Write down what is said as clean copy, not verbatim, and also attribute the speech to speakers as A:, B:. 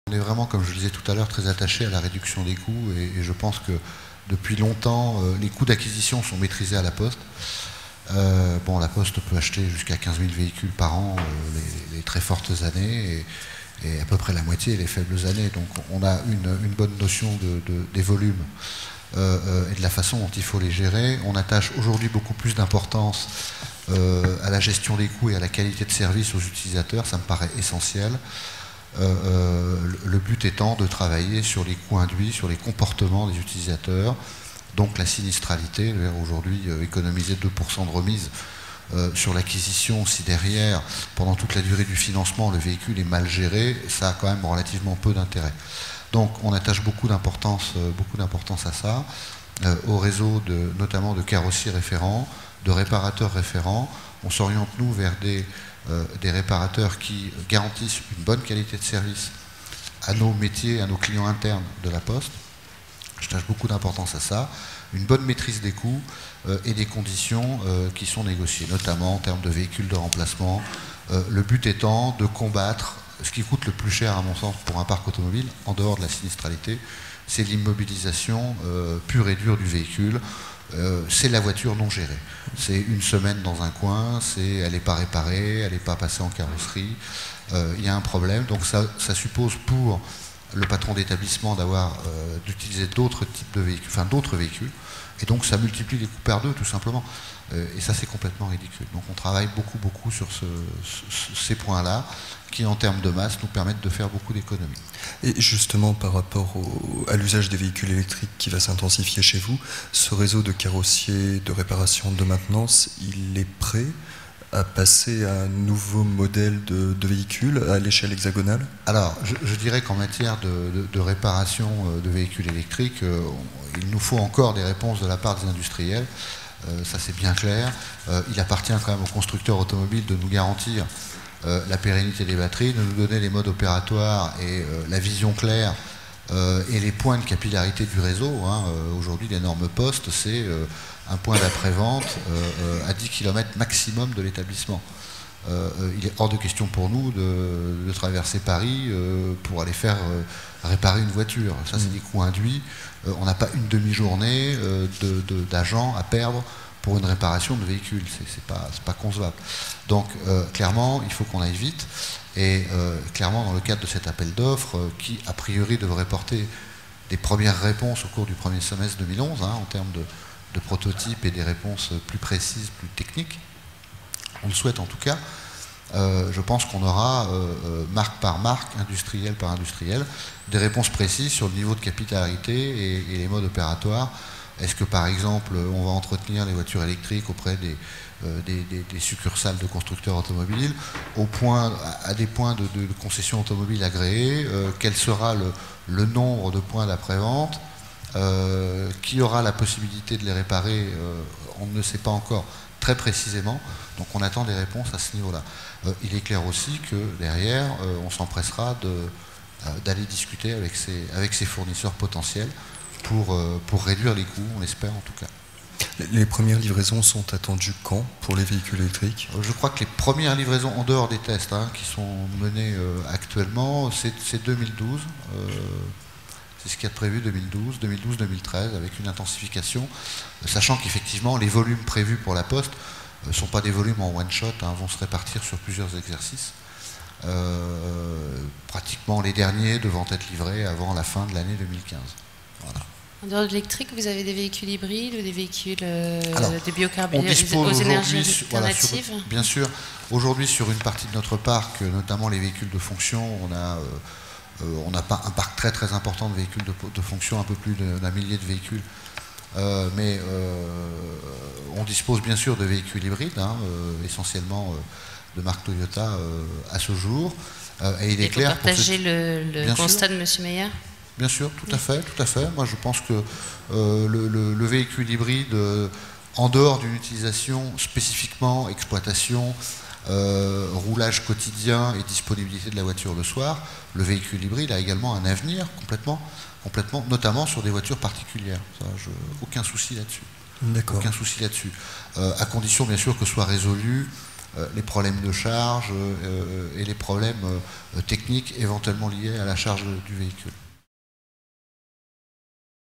A: On est vraiment, comme je le disais tout à l'heure, très attaché à la réduction des coûts et je pense que depuis longtemps, les coûts d'acquisition sont maîtrisés à la Poste. La Poste peut acheter jusqu'à 15 000 véhicules par an les très fortes années et à peu près la moitié les faibles années. Donc on a une bonne notion des volumes et de la façon dont il faut les gérer. On attache aujourd'hui beaucoup plus d'importance à la gestion des coûts et à la qualité de service aux utilisateurs. Ça me paraît essentiel. Le but étant de travailler sur les coûts induits, sur les comportements des utilisateurs, donc la sinistralité. Aujourd'hui, économiser 2% de remise sur l'acquisition, si derrière, pendant toute la durée du financement, le véhicule est mal géré, ça a quand même relativement peu d'intérêt. Donc on attache beaucoup d'importance à ça, au réseau notamment de carrossiers référents, de réparateurs référents. On s'oriente, nous, vers des réparateurs qui garantissent une bonne qualité de service à nos métiers, à nos clients internes de la Poste. Je tâche beaucoup d'importance à ça, une bonne maîtrise des coûts et des conditions qui sont négociées, notamment en termes de véhicules de remplacement. Le but étant de combattre ce qui coûte le plus cher, à mon sens, pour un parc automobile, en dehors de la sinistralité, c'est l'immobilisation pure et dure du véhicule. C'est la voiture non gérée. C'est une semaine dans un coin, elle n'est pas réparée, elle n'est pas passée en carrosserie, il y a un problème. Donc ça suppose pour le patron d'établissement d'utiliser d'autres types de véhicules, enfin d'autres véhicules, et donc ça multiplie les coûts par deux tout simplement. Et ça c'est complètement ridicule. Donc on travaille beaucoup sur ces points-là, qui en termes de masse nous permettent de faire beaucoup d'économies.
B: Et justement par rapport à l'usage des véhicules électriques qui va s'intensifier chez vous, ce réseau de carrossiers, de réparation, de maintenance, il est prêt à passer à un nouveau modèle de véhicule à l'échelle hexagonale?
A: Alors, je dirais qu'en matière de réparation de véhicules électriques, il nous faut encore des réponses de la part des industriels. Ça c'est bien clair. Il appartient quand même aux constructeurs automobiles de nous garantir la pérennité des batteries, de nous donner les modes opératoires et la vision claire et les points de capillarité du réseau. Aujourd'hui, les normes Poste, c'est un point d'après-vente à 10 km maximum de l'établissement. Il est hors de question pour nous de traverser Paris pour aller faire réparer une voiture. Ça, c'est des coûts induits. On n'a pas une demi-journée d'agents à perdre pour une réparation de véhicule. C'est pas concevable. Donc, clairement, il faut qu'on aille vite. Et clairement, dans le cadre de cet appel d'offres, qui, a priori, devrait porter des premières réponses au cours du premier semestre 2011, en termes de prototypes et des réponses plus précises, plus techniques, on le souhaite en tout cas, je pense qu'on aura, marque par marque, industriel par industriel, des réponses précises sur le niveau de capillarité et les modes opératoires. Est-ce que par exemple on va entretenir les voitures électriques auprès des succursales de constructeurs automobiles à des points de concession automobile agréés? Quel sera le nombre de points d'après-vente? Qui aura la possibilité de les réparer? On ne sait pas encore très précisément, donc on attend des réponses à ce niveau-là. Il est clair aussi que derrière, on s'empressera d'aller discuter avec ces fournisseurs potentiels pour réduire les coûts, on l'espère en tout cas.
B: Les premières livraisons sont attendues quand pour les véhicules électriques?
A: Je crois que les premières livraisons, en dehors des tests qui sont menés actuellement, c'est 2012. C'est ce qu'il y a de prévu 2012-2013, avec une intensification, sachant qu'effectivement les volumes prévus pour la Poste ne sont pas des volumes en one-shot, vont se répartir sur plusieurs exercices. Pratiquement les derniers devant être livrés avant la fin de l'année 2015. Voilà.
C: En dehors de l'électrique, vous avez des véhicules hybrides ou des véhicules de biocarburants
A: aux
C: énergies alternatives?
A: Bien sûr. Aujourd'hui, sur une partie de notre parc, notamment les véhicules de fonction, on n'a pas un parc très très important de véhicules de fonction, un peu plus d'un millier de véhicules. Mais on dispose bien sûr de véhicules hybrides, essentiellement de marque Toyota à ce jour. Et il est clair.
C: Vous partagez le constat de M. Meyer?
A: Bien sûr, tout à fait. Moi, je pense que le véhicule hybride, en dehors d'une utilisation spécifiquement exploitation, roulage quotidien et disponibilité de la voiture le soir, le véhicule hybride a également un avenir complètement, notamment sur des voitures particulières. Ça, aucun souci là-dessus.
B: D'accord.
A: Aucun souci là-dessus. À condition, bien sûr, que soit résolu les problèmes de charge et les problèmes techniques éventuellement liés à la charge du véhicule.